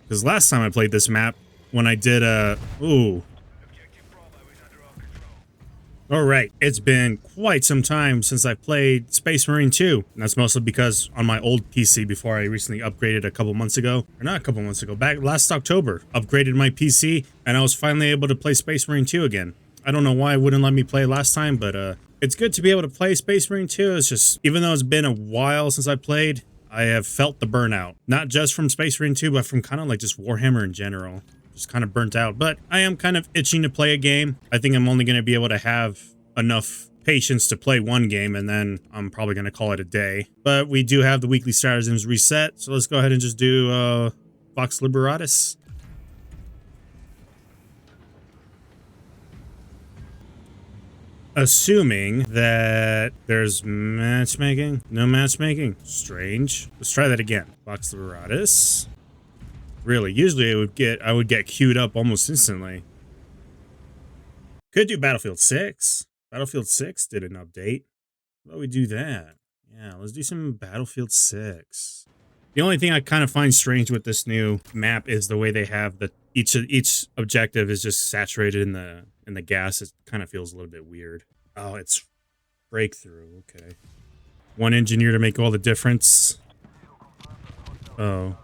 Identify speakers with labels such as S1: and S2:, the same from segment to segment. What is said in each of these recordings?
S1: Because last time I played this map, when I did ooh. Alright, it's been quite some time since I played Space Marine 2. And that's mostly because on my old PC before I recently upgraded a couple months ago, or not a couple months ago, back last October, upgraded my PC and I was finally able to play Space Marine 2 again. I don't know why it wouldn't let me play last time, but it's good to be able to play Space Marine 2. It's just, even though it's been a while since I played, I have felt the burnout. Not just from Space Marine 2, but from kind of like just Warhammer in general. Just kind of burnt out, but I am kind of itching to play a game. I think I'm only going to be able to have enough patience to play one game, and then I'm probably going to call it a day. But we do have the weekly stratagems reset, so let's go ahead and just do Vox Liberatus. Assuming that there's matchmaking. No matchmaking. Strange. Let's try that again. Vox Liberatus. Really, usually I would get queued up almost instantly. Could do Battlefield 6. Battlefield 6 did an update. How about we do that? Yeah, let's do some Battlefield 6. The only thing I kind of find strange with this new map is the way they have each objective is just saturated in the gas. It kind of feels a little bit weird. Oh, it's breakthrough. Okay. One engineer to make all the difference. Oh.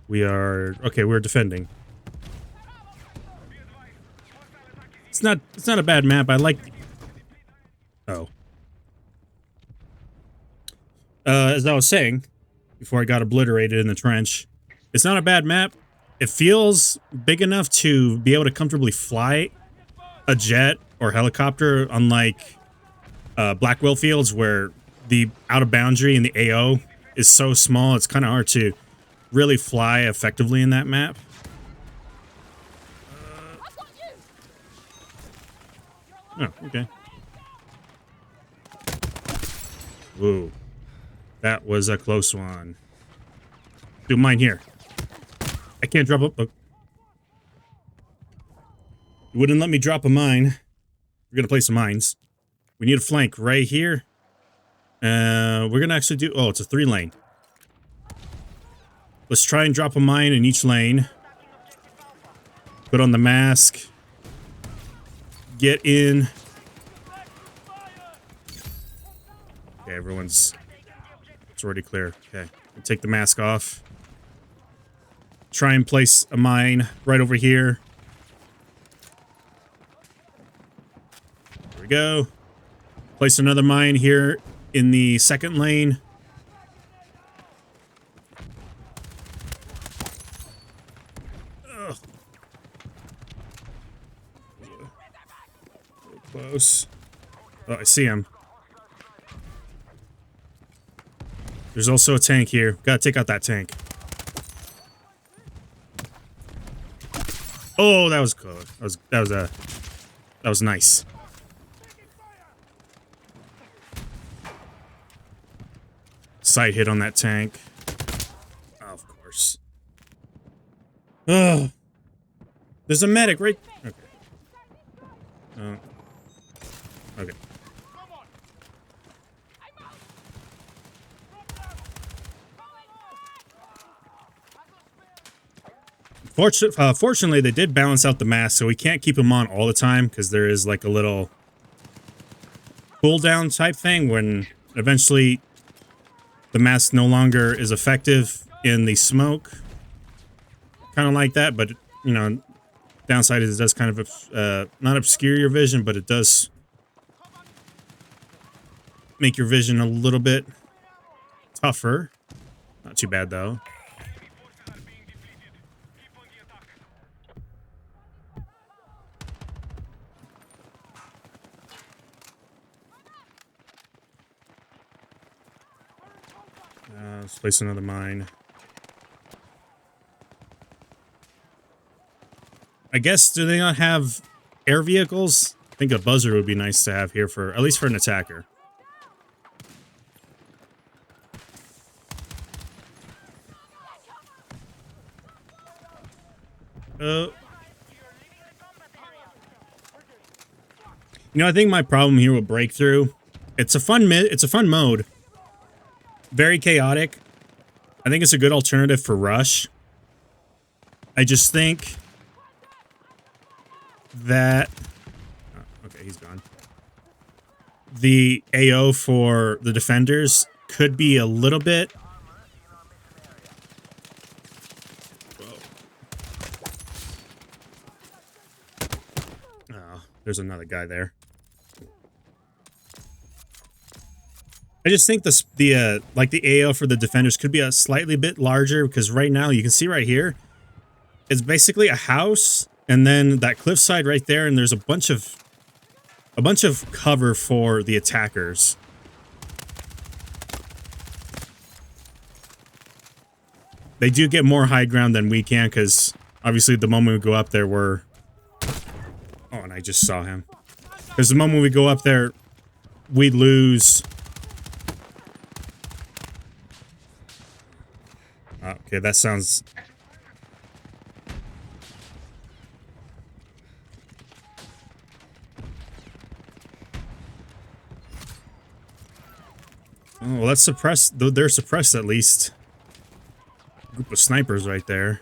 S1: We're defending. It's not a bad map. I like. Oh. As I was saying, before I got obliterated in the trench, it's not a bad map. It feels big enough to be able to comfortably fly a jet or helicopter, unlike Blackwell Fields, where the outer boundary in the AO is so small, it's kind of hard to really fly effectively in that map. Oh, okay. Whoa. That was a close one. Do mine here. I can't drop up. You wouldn't let me drop a mine. We're gonna place some mines. We need a flank right here. We're gonna actually do. Oh, it's a 3-lane. Let's try and drop a mine in each lane. Put on the mask. Get in. Okay, it's already clear. Okay, we'll take the mask off. Try and place a mine right over here. There we go. Place another mine here in the second lane. Ugh. Close. Oh, I see him. There's also a tank here. Gotta take out that tank. Oh, that was close. That was nice. Side hit on that tank. Oh, of course. Ugh. There's a medic right. Okay. Okay. Fortunately, they did balance out the mask, so we can't keep him on all the time because there is like a little cooldown type thing when eventually the mask no longer is effective in the smoke. Kind of like that, but you know, downside is it does kind of not obscure your vision, but it does make your vision a little bit tougher. Not too bad though. Let's place another mine. I guess, do they not have air vehicles? I think a buzzer would be nice to have here for, at least for an attacker. You know, I think my problem here with Breakthrough, it's a fun mode. Very chaotic. I think it's a good alternative for Rush. I just think that... Oh, okay, he's gone. The AO for the defenders could be a little bit... Oh, there's another guy there. I just think the AO for the defenders could be a slightly bit larger, because right now you can see right here, it's basically a house and then that cliffside right there, and there's a bunch of cover for the attackers. They do get more high ground than we can, because obviously the moment we go up there, we're... Oh, and I just saw him. Because the moment we go up there, we lose... Okay, that sounds... Oh, well, that's suppressed. They're suppressed at least. Group of snipers right there.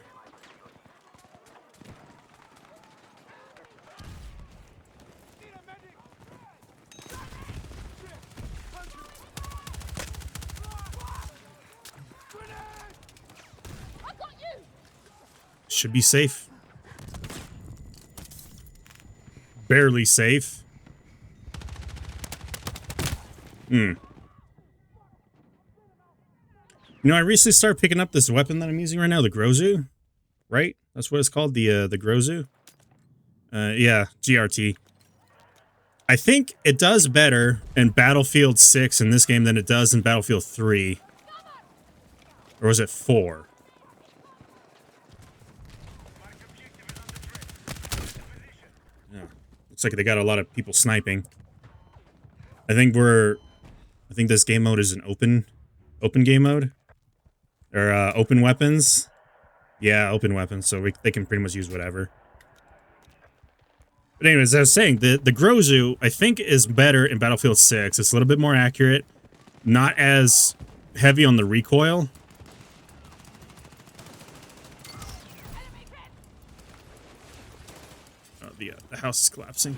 S1: Should be safe. Barely safe. You know, I recently started picking up this weapon that I'm using right now, the Grozu. Right? That's what it's called, the Grozu. Yeah, GRT. I think it does better in Battlefield 6 in this game than it does in Battlefield 3. Or was it 4? Yeah. Looks like they got a lot of people sniping. I think this game mode is an open game mode. Or open weapons. Yeah, open weapons, so they can pretty much use whatever. But anyways, as I was saying, the Grozu, I think, is better in Battlefield 6. It's a little bit more accurate. Not as heavy on the recoil. Oh, the house is collapsing.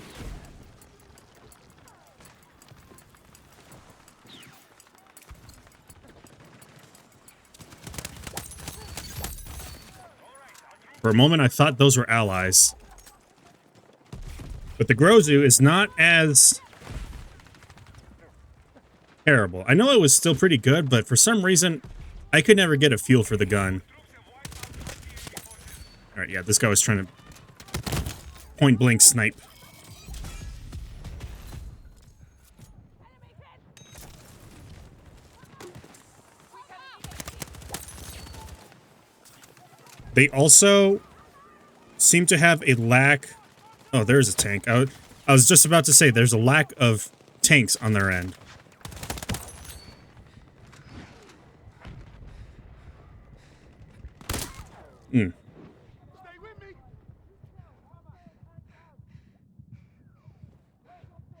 S1: For a moment, I thought those were allies. But the Grozu is not as terrible. I know it was still pretty good, but for some reason, I could never get a feel for the gun. Alright, yeah, this guy was trying to point-blank snipe. They also seem to have a lack... Oh, there's a tank. I was just about to say, there's a lack of tanks on their end. You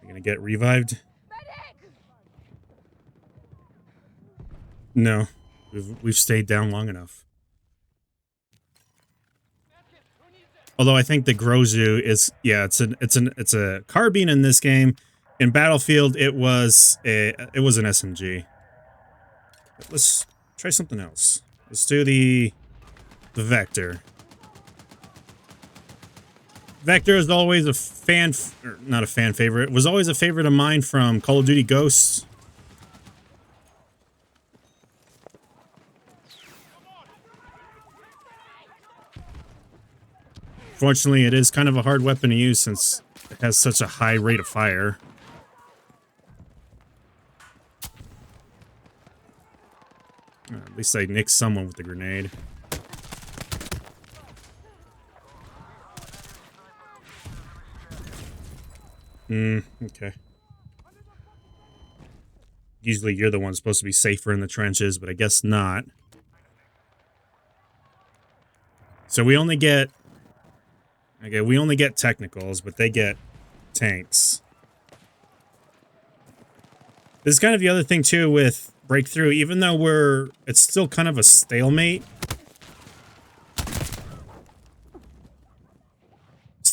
S1: gonna get revived? No. We've stayed down long enough. Although I think the Grozu is, yeah, it's a carbine in this game. In Battlefield, it was an SMG. Let's try something else. Let's do the Vector. Vector is always a not a fan favorite. Was always a favorite of mine from Call of Duty Ghosts. Fortunately, it is kind of a hard weapon to use since it has such a high rate of fire. At least I nicked someone with the grenade. Okay. Usually you're the one supposed to be safer in the trenches, but I guess not. So we only get... Okay, we only get technicals, but they get tanks. This is kind of the other thing, too, with Breakthrough. Even though it's still kind of a stalemate.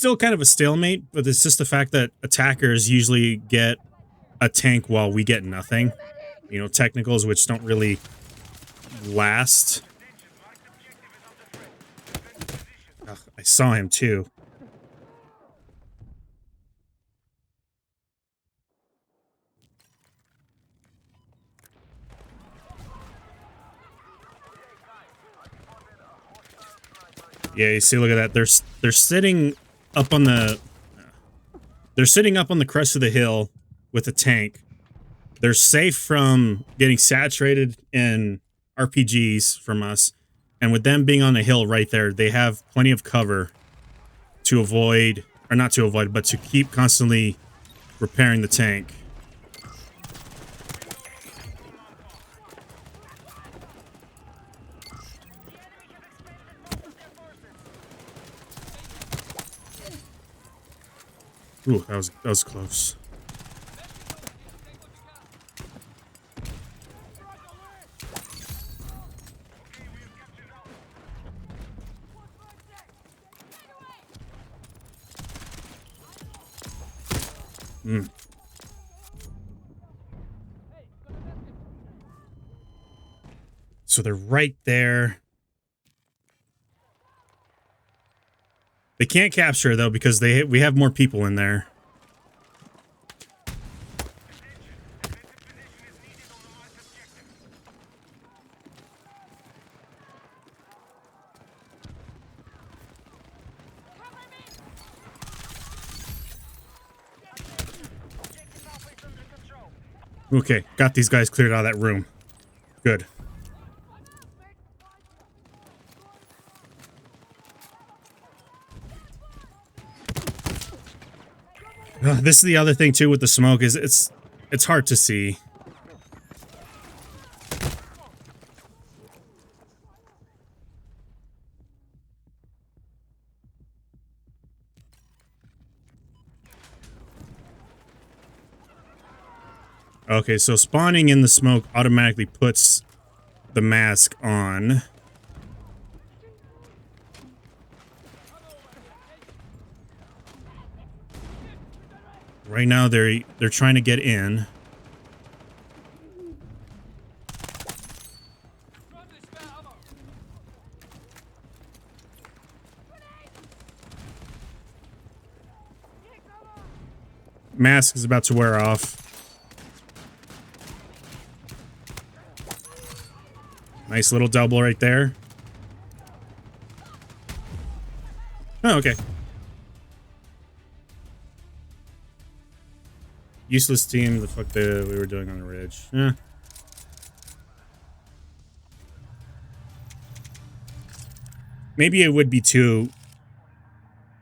S1: still kind of a stalemate, but it's just the fact that attackers usually get a tank while we get nothing. You know, technicals which don't really last. Ugh, I saw him too. Yeah, you see, look at that. They're sitting up on the crest of the hill with a tank. They're safe from getting saturated in RPGs from us, and with them being on the hill right there, they have plenty of cover to avoid, or not to avoid, but to keep constantly repairing the tank. Ooh, that was close. So they're right there. They can't capture it, though, because we have more people in there. Okay, got these guys cleared out of that room. Good. This is the other thing too with the smoke is it's hard to see. Okay, so spawning in the smoke automatically puts the mask on. Right now they're trying to get in. Mask is about to wear off. Nice little double right there. Oh, okay. Useless team, the fuck we were doing on the ridge. Yeah. Maybe it would be too...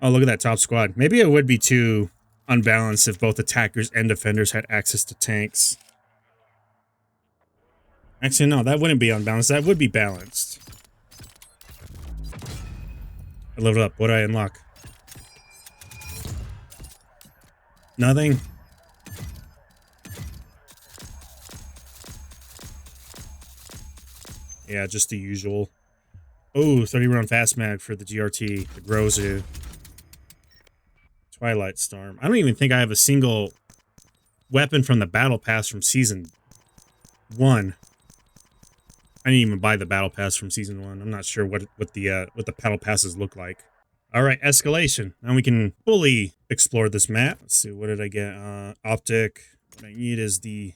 S1: Oh, look at that top squad. Maybe it would be too unbalanced if both attackers and defenders had access to tanks. Actually, no, that wouldn't be unbalanced. That would be balanced. I leveled up. What did I unlock? Nothing? Yeah, just the usual. Oh, 30 round fast mag for the GRT, the Grozu. Twilight Storm. I don't even think I have a single weapon from the battle pass from season 1. I didn't even buy the battle pass from season 1. I'm not sure what the battle passes look like. All right, escalation. Now we can fully explore this map. Let's see, what did I get? Optic. What I need is the...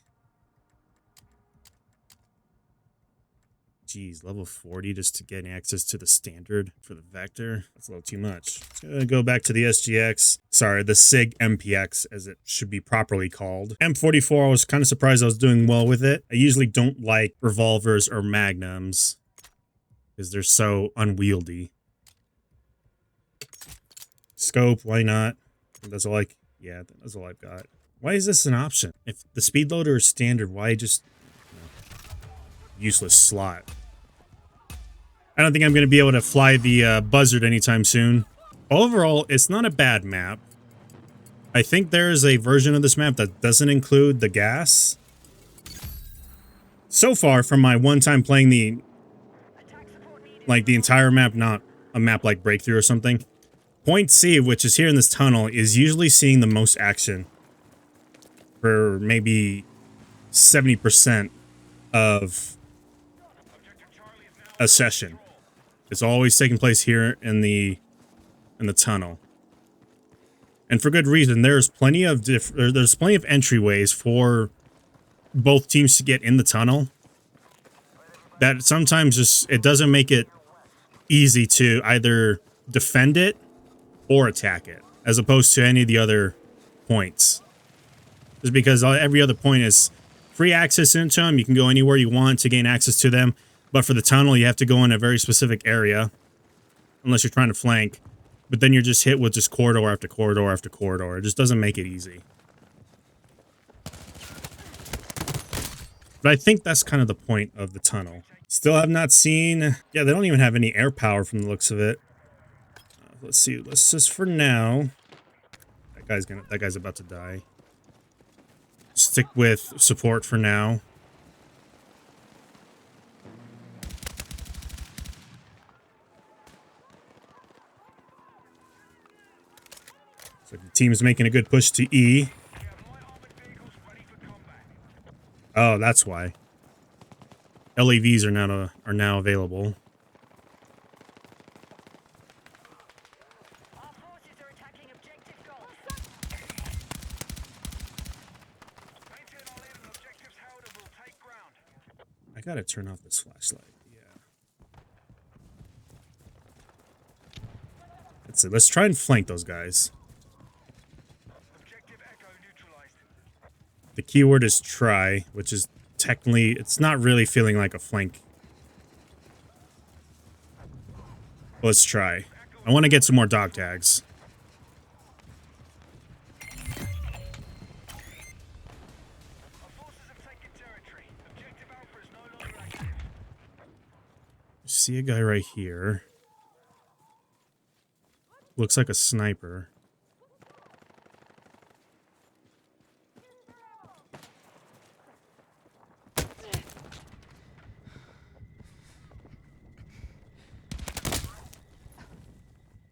S1: Geez, level 40 just to get access to the standard for the Vector. That's a little too much. It's gonna go back to the SGX. Sorry, the SIG MPX, as it should be properly called. M44, I was kind of surprised I was doing well with it. I usually don't like revolvers or magnums because they're so unwieldy. Scope, why not? That's all yeah, that's all I've got. Why is this an option? If the speed loader is standard, why just... useless slot. I don't think I'm going to be able to fly the Buzzard anytime soon. Overall, it's not a bad map. I think there is a version of this map that doesn't include the gas. So far, from my one time playing the entire map, not a map like Breakthrough or something, Point C, which is here in this tunnel, is usually seeing the most action for maybe 70% of a session. It's always taking place here in the tunnel, and for good reason. There's plenty of entryways for both teams to get in the tunnel. That sometimes just it doesn't make it easy to either defend it or attack it, as opposed to any of the other points. Just because every other point is free access into them. You can go anywhere you want to gain access to them. But for the tunnel, you have to go in a very specific area, unless you're trying to flank. But then you're just hit with just corridor after corridor after corridor. It just doesn't make it easy. But I think that's kind of the point of the tunnel. Still have not seen... Yeah, they don't even have any air power from the looks of it. Let's see. Let's just for now... That guy's about to die. Stick with support for now. So the team is making a good push to E. Oh, that's why. LAVs are now available. I gotta turn off this flashlight. Yeah. That's it. Let's try and flank those guys. The keyword is try, which is technically, it's not really feeling like a flank. Let's try. I want to get some more dog tags. See a guy right here. Looks like a sniper.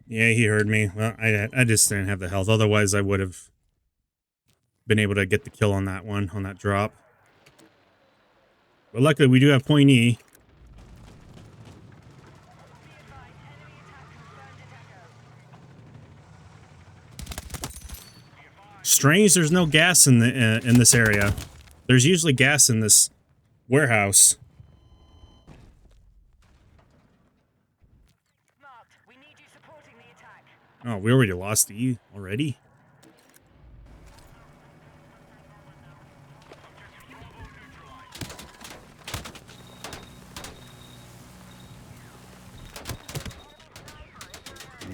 S1: Yeah, he heard me. Well, I just didn't have the health. Otherwise, I would have been able to get the kill on that one, on that drop. But luckily, we do have point E. Strange, there's no gas in this area. There's usually gas in this warehouse. Oh, we already lost E already?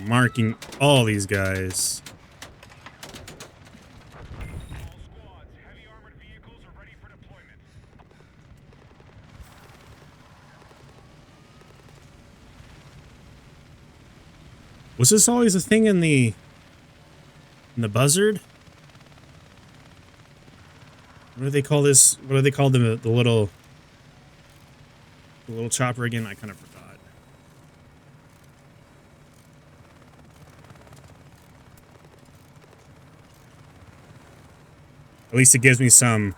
S1: Marking all these guys. Was this always a thing in the buzzard? What do they call this? What do they call the little chopper again? I kind of forgot. At least it gives me some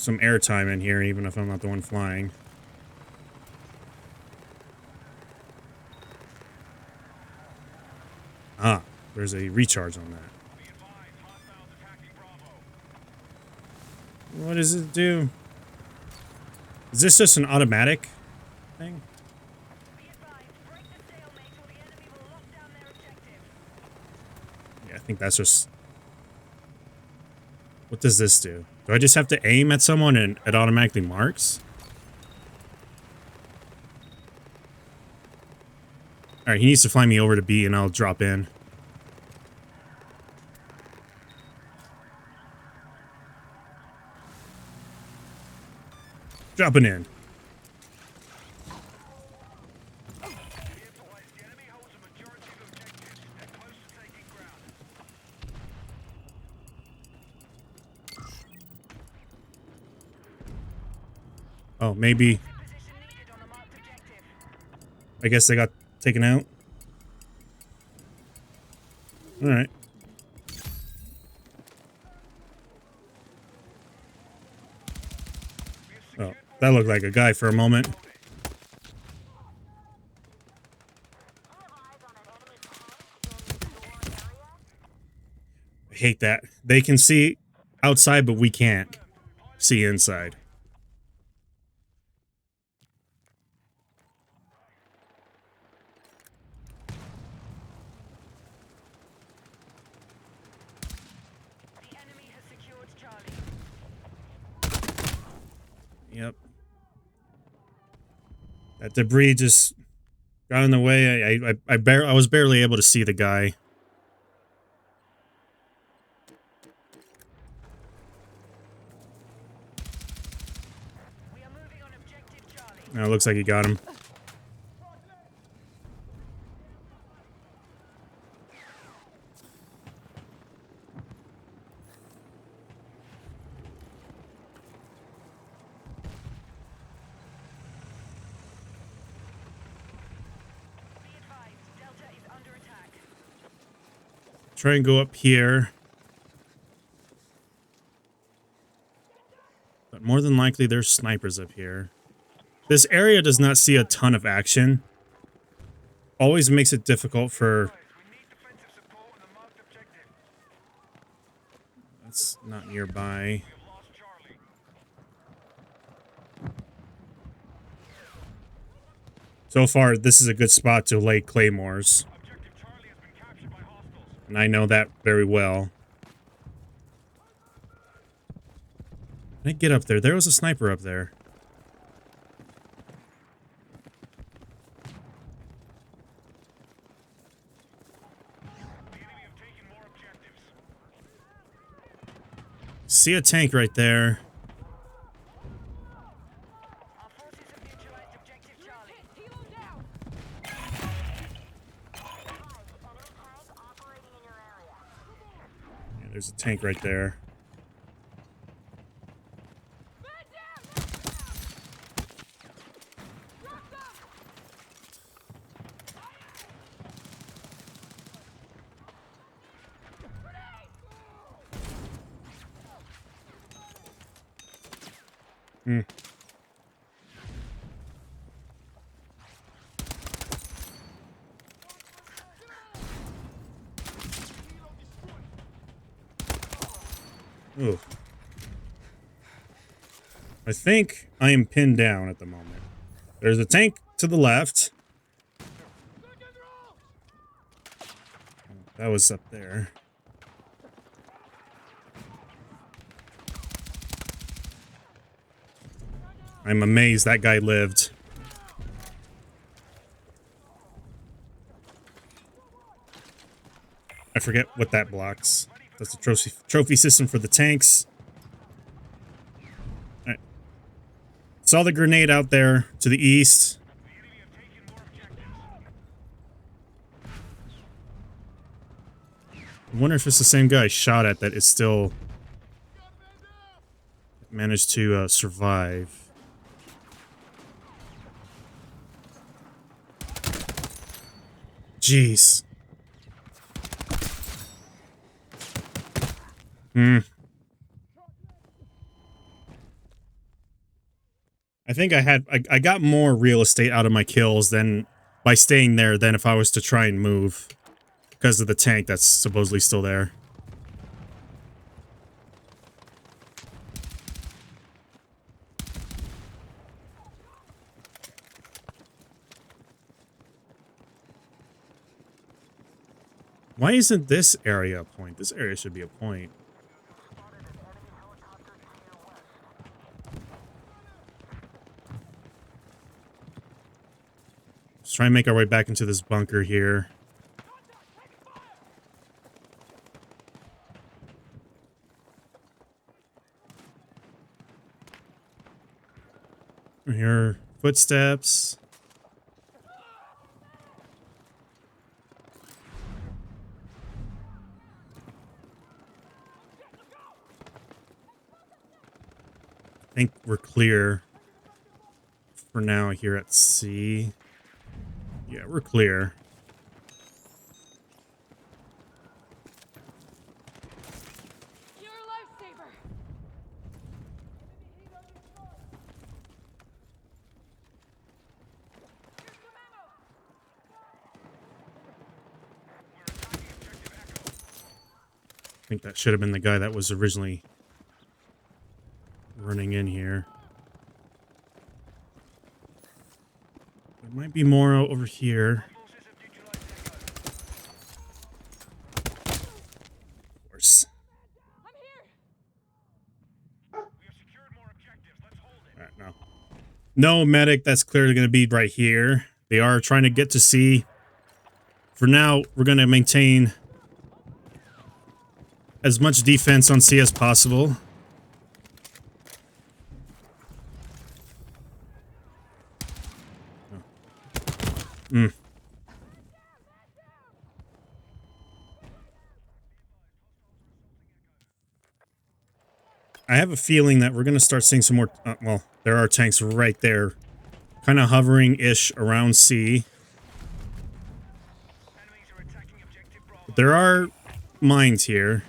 S1: airtime in here, even if I'm not the one flying. Ah, there's a recharge on that. What does it do? Is this just an automatic thing? Yeah, I think that's just... What does this do? Do I just have to aim at someone and it automatically marks? Alright, he needs to fly me over to B and I'll drop in. Dropping in. Oh, maybe... I guess they got taken out. All right. Oh, that looked like a guy for a moment. I hate that. They can see outside, but we can't see inside. Yep. That debris just got in the way. I was barely able to see the guy. Now it looks like he got him. Try and go up here. But more than likely, there's snipers up here. This area does not see a ton of action. Always makes it difficult for... That's not nearby. So far, this is a good spot to lay claymores. And I know that very well. Can I get up there? There was a sniper up there. See a tank right there. Yeah, there's a tank right there. Hmm. Ooh. I think I am pinned down at the moment. There's a tank to the left. That was up there. I'm amazed that guy lived. I forget what that blocks. That's the trophy system for the tanks. All right. Saw the grenade out there to the east. I wonder if it's the same guy I shot at that is still managed to survive. Jeez. I think I got more real estate out of my kills than by staying there than if I was to try and move because of the tank that's supposedly still there. Why isn't this area a point? This area should be a point. Let's try and make our way back into this bunker here. I hear footsteps. I think we're clear for now here at C. Yeah, we're clear.
S2: You're a lifesaver.
S1: I think that should have been the guy that was originally running in here. There might be more over here. Of course.
S2: I'm here.
S1: All right, no. No medic. That's clearly going to be right here. They are trying to get to C. For now, we're going to maintain as much defense on C as possible. I have a feeling that we're going to start seeing some more... well, there are tanks right there. Kind of hovering-ish around C. But there are mines here.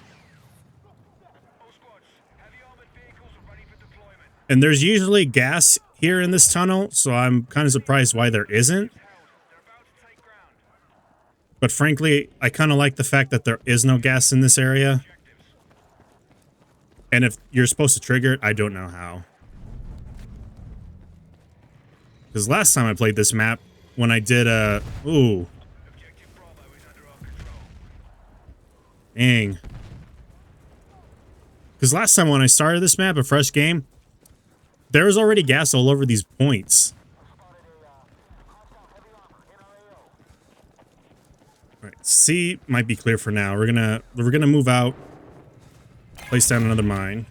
S1: And there's usually gas here in this tunnel, so I'm kind of surprised why there isn't. But frankly, I kind of like the fact that there is no gas in this area. And if you're supposed to trigger it, I don't know how. Because last time I played this map, when I did ooh. Dang. Because last time when I started this map, a fresh game, there was already gas all over these points. Alright, C might be clear for now. We're gonna move out. Place down another mine.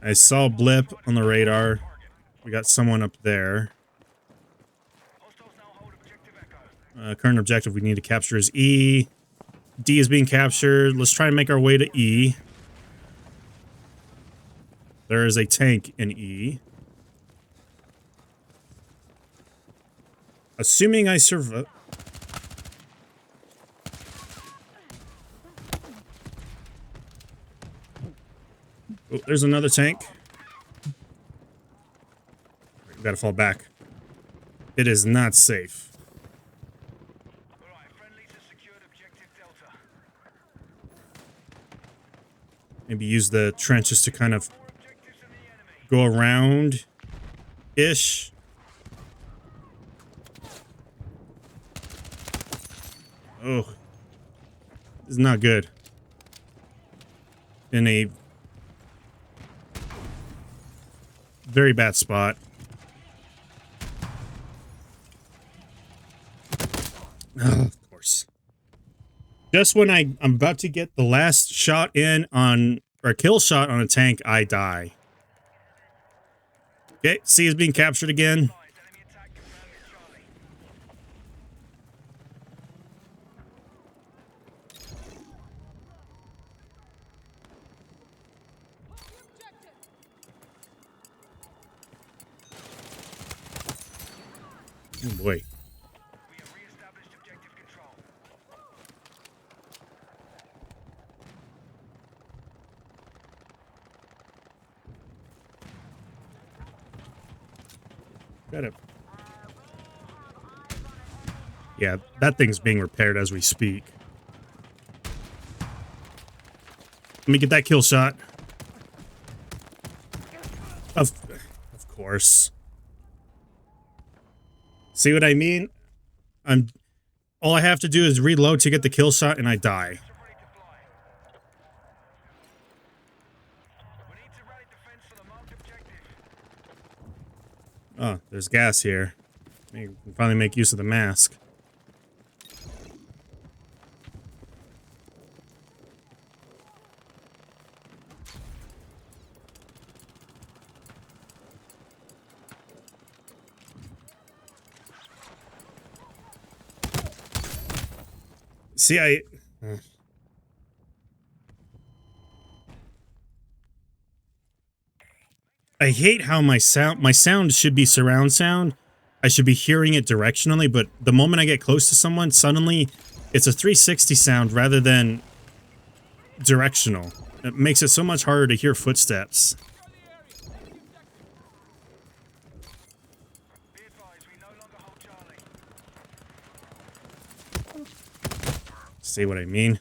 S1: I saw a blip on the radar. We got someone up there. Current objective we need to capture is E. D is being captured. Let's try and make our way to E. There is a tank in E. Assuming I survive... Oh, there's another tank. We gotta fall back. It is not safe. Maybe use the trenches to kind of go around-ish. Oh. This is not good. In a very bad spot. Oh, of course. Just when I'm about to get the last shot in on, or kill shot on a tank, I die. Okay, C is being captured again. Oh boy. Got it. Yeah, that thing's being repaired as we speak. Let me get that kill shot. Of course. See what I mean? All I have to do is reload to get the kill shot and I die. Oh, there's gas here. Maybe we can finally make use of the mask. See, I hate how my sound should be surround sound, I should be hearing it directionally, but the moment I get close to someone, suddenly it's a 360 sound rather than directional. It makes it so much harder to hear footsteps. See what I mean?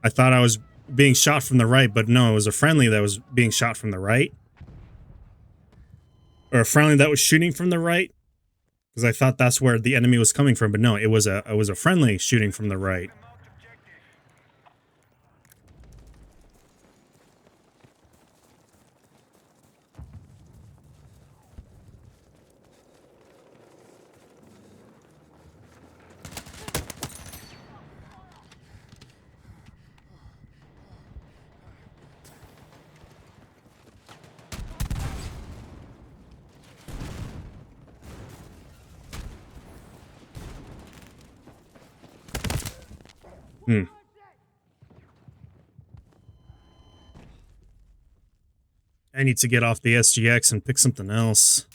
S1: I thought I was being shot from the right, but no, it was a friendly that was being shot from the right. Or a friendly that was shooting from the right. Because I thought that's where the enemy was coming from, but no, it was a friendly shooting from the right. I need to get off the SGX and pick something else.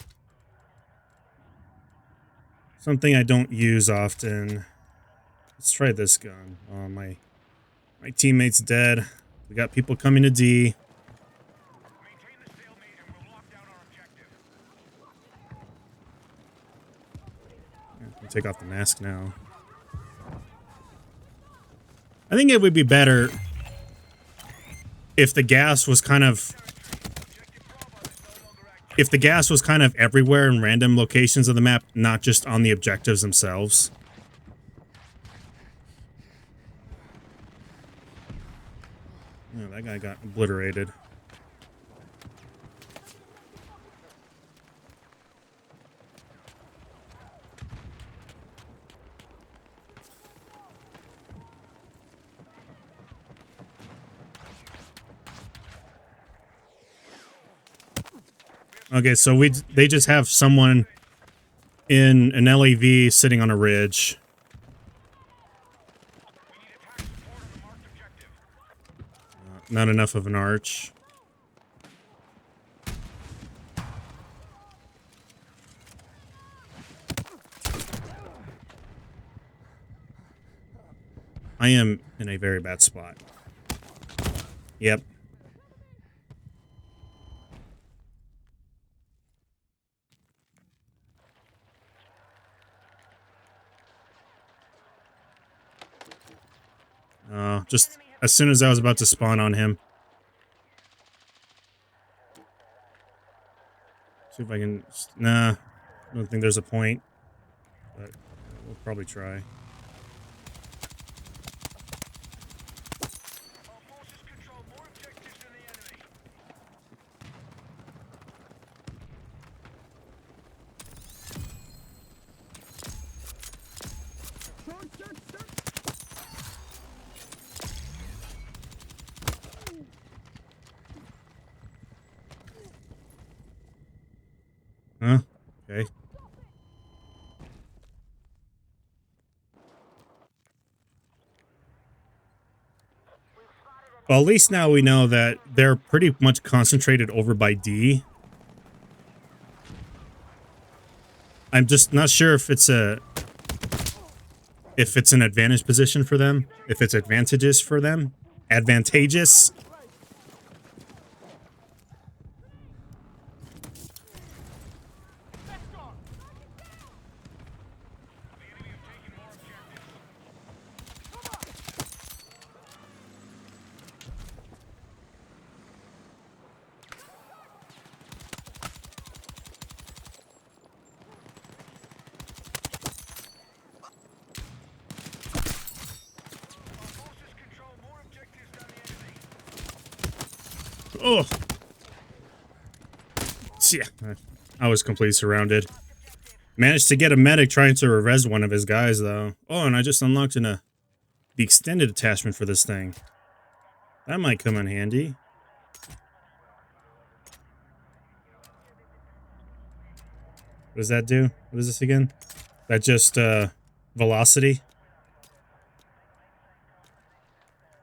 S1: Something I don't use often. Let's try this gun. Oh, my teammate's dead. We got people coming to D. I'll take off the mask now. I think it would be better if the gas was kind of... If the gas was kind of everywhere in random locations of the map, not just on the objectives themselves. Oh, that guy got obliterated. Okay, so they just have someone in an LAV sitting on a ridge. Not enough of an arch. I am in a very bad spot. Yep. Just as soon as I was about to spawn on him. See if I can... Nah, I don't think there's a point. But we'll probably try. Huh? Okay. Well, at least now we know that they're pretty much concentrated over by D. I'm just not sure if it's an advantage position for them, if it's advantageous for them. Advantageous. Oh, yeah, I was completely surrounded. Managed to get a medic trying to res one of his guys, though. Oh, and I just unlocked the extended attachment for this thing. That might come in handy. What does that do? What is this again? That just, velocity?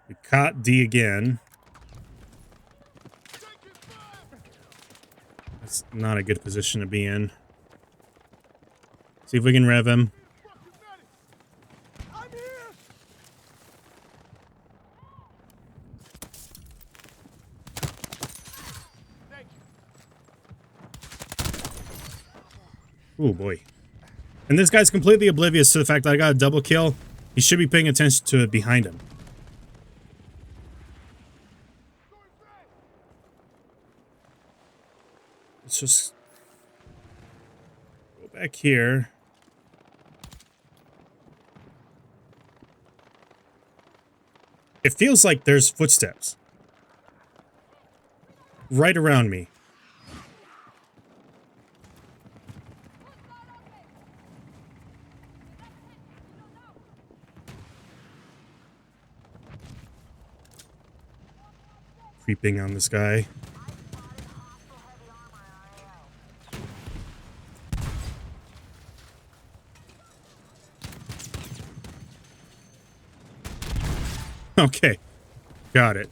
S1: We caught D again. That's not a good position to be in. See if we can rev him.
S3: I'm here. Thank you.
S1: Oh boy. And this guy's completely oblivious to the fact that I got a double kill. He should be paying attention to it behind him. Let's just go back here. It feels like there's footsteps right around me. Creeping on this guy. Okay, got it.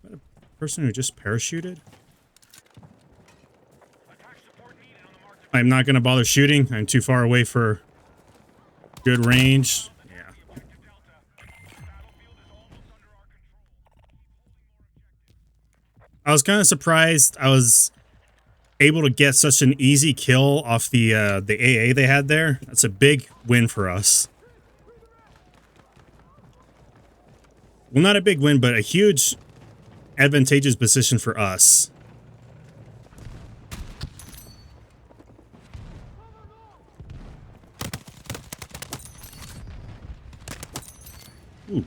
S1: Is that a person who just parachuted? I'm not going to bother shooting. I'm too far away for good range. Yeah. I was kind of surprised I was able to get such an easy kill off the AA they had there. That's a big win for us. Well, not a big win, but a huge advantageous position for us. Ooh.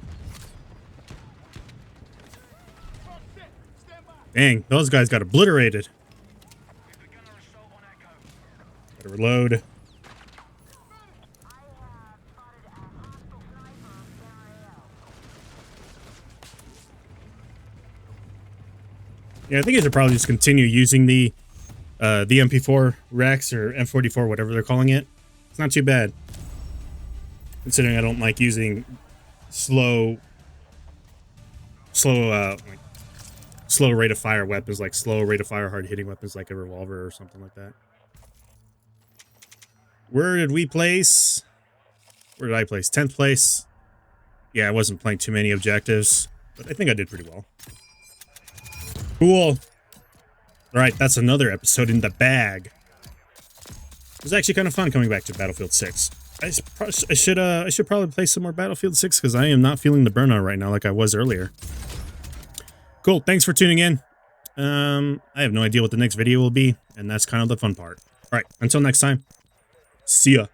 S1: Dang, those guys got obliterated. Gotta reload. Yeah, I think I should probably just continue using the MP4 Rex or M44, whatever they're calling it. It's not too bad, considering I don't like using slow rate of fire weapons, like slow rate of fire hard hitting weapons like a revolver or something like that. Where did we place? Where did I place? 10th place. Yeah, I wasn't playing too many objectives, but I think I did pretty well. Cool. All right, that's another episode in the bag. It was actually kind of fun coming back to Battlefield 6. I should probably play some more Battlefield 6 because I am not feeling the burnout right now like I was earlier. Cool. Thanks for tuning in. I have no idea what the next video will be, and that's kind of the fun part. All right, until next time. See ya.